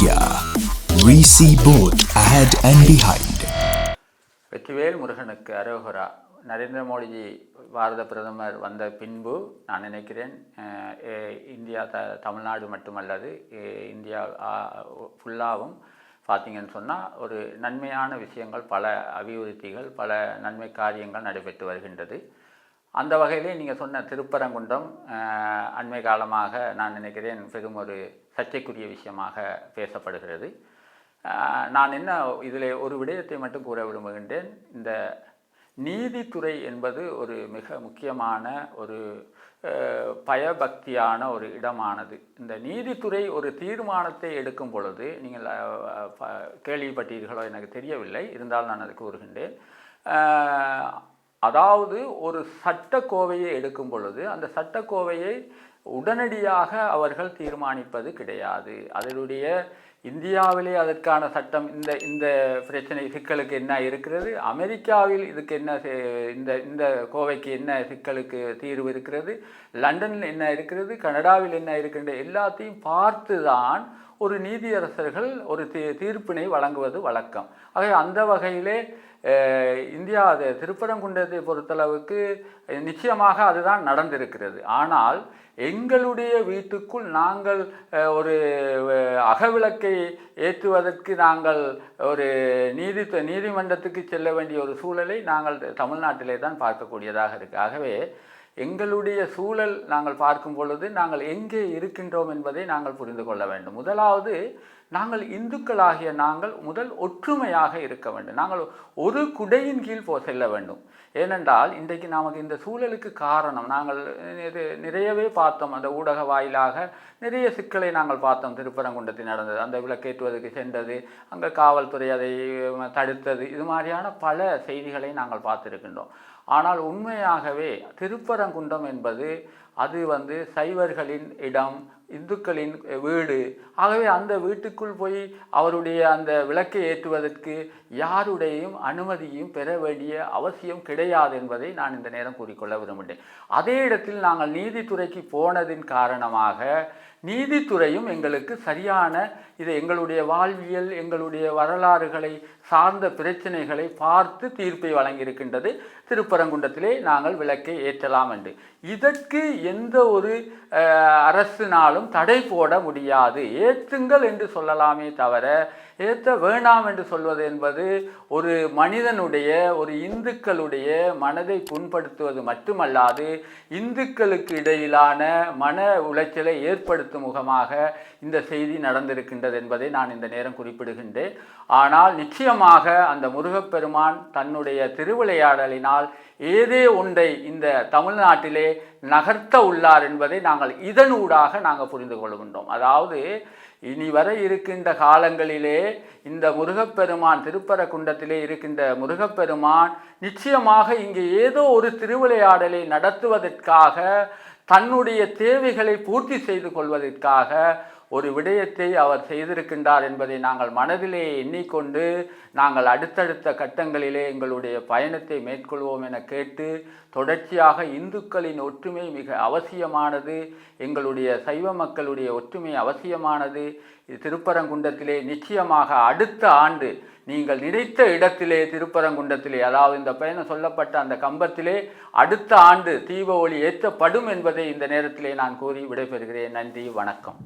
India. We see both ahead and behind. Vetrivel முருகனுக்கு அரோகரா. நரேந்திர மோடிஜி பாரத பிரதமர் வந்த பின்பு நான் நினைக்கிறேன் இந்தியா தமிழ்நாடு மட்டுமல்லது இந்தியா ஃபுல்லாகவும் பார்த்தீங்கன்னு சொன்னால் ஒரு நன்மையான விஷயங்கள், பல அபிவிருத்திகள், பல நன்மை காரியங்கள் நடைபெற்று வருகின்றது. அந்த வகையிலே நீங்கள் சொன்ன திருப்பரங்குன்றம் அண்மை காலமாக நான் நினைக்கிறேன் பெரும் ஒரு சர்ச்சைக்குரிய விஷயமாக பேசப்படுகிறது. நான் என்ன இதில் ஒரு விடயத்தை மட்டும் கூற விரும்புகின்றேன். இந்த நீதித்துறை என்பது ஒரு மிக முக்கியமான ஒரு பயபக்தியான ஒரு இடமானது. இந்த நீதித்துறை ஒரு தீர்மானத்தை எடுக்கும் பொழுது, நீங்கள் கேள்விப்பட்டீர்களோ எனக்கு தெரியவில்லை, இருந்தாலும் நான் அதை கூறுகின்றேன். அதாவது ஒரு சட்டக்கோவையை எடுக்கும் பொழுது அந்த சட்டக்கோவையை உடனடியாக அவர்கள் தீர்மானிப்பது கிடையாது. அதனுடைய இந்தியாவிலே அதற்கான சட்டம், இந்த பிரச்சனை சிக்கலுக்கு என்ன இருக்கிறது, அமெரிக்காவில் இதுக்கு என்ன, இந்த கோவைக்கு என்ன சிக்கலுக்கு தீர்வு இருக்கிறது, லண்டனில் என்ன இருக்கிறது, கனடாவில் என்ன இருக்கின்ற எல்லாத்தையும் பார்த்து தான் ஒரு நீதியரசர்கள் ஒரு தீர்ப்பினை வழங்குவது வழக்கம். ஆகவே அந்த வகையிலே இந்தியா திருப்பரங்குன்றத்தை பொறுத்தளவுக்கு நிச்சயமாக அதுதான் நடந்திருக்கிறது. ஆனால் எங்களுடைய வீட்டுக்குள் நாங்கள் ஒரு அகவிளக்கை ஏற்றுவதற்கு நாங்கள் ஒரு நீதிமன்றத்துக்கு செல்ல வேண்டிய ஒரு சூழலை நாங்கள் தமிழ்நாட்டிலே தான் பார்க்கக்கூடியதாக இருக்குது. ஆகவே எங்களுடைய சூழல் நாங்கள் பார்க்கும் பொழுது நாங்கள் எங்கே இருக்கின்றோம் என்பதை நாங்கள் புரிந்து கொள்ள வேண்டும். முதலாவது, நாங்கள் இந்துக்களாகிய நாங்கள் முதல் ஒற்றுமையாக இருக்க வேண்டும். நாங்கள் ஒரு குடையின் கீழ் செல்ல வேண்டும். ஏனென்றால் இன்றைக்கு நமக்கு இந்த சூழலுக்கு காரணம் நாங்கள் நிறையவே பார்த்தோம். அந்த ஊடக வாயிலாக நிறைய சிக்கலை நாங்கள் பார்த்தோம். திருப்பரங்குன்றத்தில் நடந்தது, அந்த விளக்கேற்றுவதற்கு சென்றது, அங்கே காவல்துறை அதை தடுத்தது, இது மாதிரியான பல செய்திகளை நாங்கள் பார்த்திருக்கின்றோம். ஆனால் உண்மையாகவே திருப்பரங்குன்றம் என்பது அது சைவர்களின் இடம், இந்துக்களின் வீடு. ஆகவே அந்த வீட்டுக்குள் போய் அவருடைய அந்த விளக்கை ஏற்றுவதற்கு யாருடையும் அனுமதியும் பெற வேண்டிய அவசியம் கிடையாது என்பதை நான் இந்த நேரம் கூறிக்கொள்ள விரும்புகிறேன். அதே இடத்தில் நாங்கள் நீதித்துறைக்கு போனதின் காரணமாக நீதித்துறையும் எங்களுக்கு சரியான இதை எங்களுடைய வாழ்வியல், எங்களுடைய வரலாறுகளை சார்ந்த பிரச்சனைகளை பார்த்து தீர்ப்பை வழங்கியிருக்கின்றது. திருப்பரங்குன்றத்திலே நாங்கள் விளக்கை ஏற்றலாம் என்று. இதற்கு எந்த ஒரு அரசினாலும் தடை போட முடியாது. ஏற்றுங்கள் என்று சொல்லலாமே தவிர ஏற்ற வேண்டாம் என்று சொல்வது என்பது ஒரு மனிதனுடைய, ஒரு இந்துக்களுடைய மனதை புண்படுத்துவது மட்டுமல்லாது இந்துக்களுக்கு இடையிலான மன உளைச்சலை ஏற்படுத்தும் முகமாக இந்த செய்தி நடந்திருக்கின்றது என்பதை நான் இந்த நேரம் குறிப்பிடுகின்றேன். ஆனால் நிச்சயமாக அந்த முருகப்பெருமான் தன்னுடைய திருவிளையாடலினால் ஏதே ஒன்றை இந்த தமிழ்நாட்டிலே நகர்த்த உள்ளார் என்பதை நாங்கள் இதனூடாக நாங்கள் புரிந்து கொள்கின்றோம். அதாவது இனி வர இருக்கின்ற காலங்களிலே இந்த முருகப்பெருமான், திருப்பரங்குன்றத்திலே இருக்கின்ற முருகப்பெருமான் நிச்சயமாக இங்கே ஏதோ ஒரு திருவிளையாடலை நடத்துவதற்காக, தன்னுடைய தேவைகளை பூர்த்தி செய்து கொள்வதற்காக ஒரு விடயத்தை அவர் செய்திருக்கின்றார் என்பதை நாங்கள் மனதிலே எண்ணிக்கொண்டு நாங்கள் அடுத்தடுத்த கட்டங்களிலே எங்களுடைய பயணத்தை மேற்கொள்வோம் என கேட்டு, தொடர்ச்சியாக இந்துக்களின் ஒற்றுமை மிக அவசியமானது, எங்களுடைய சைவ மக்களுடைய ஒற்றுமை அவசியமானது. திருப்பரங்குன்றத்திலே நிச்சயமாக அடுத்த ஆண்டு நீங்கள் நினைத்த இடத்திலே, திருப்பரங்குன்றத்திலே, அதாவது இந்த பயணம் சொல்லப்பட்ட அந்த கம்பத்திலே அடுத்த ஆண்டு தீப ஒளி ஏற்றப்படும் என்பதை இந்த நேரத்திலே நான் கூறி விடைபெறுகிறேன். நன்றி, வணக்கம்.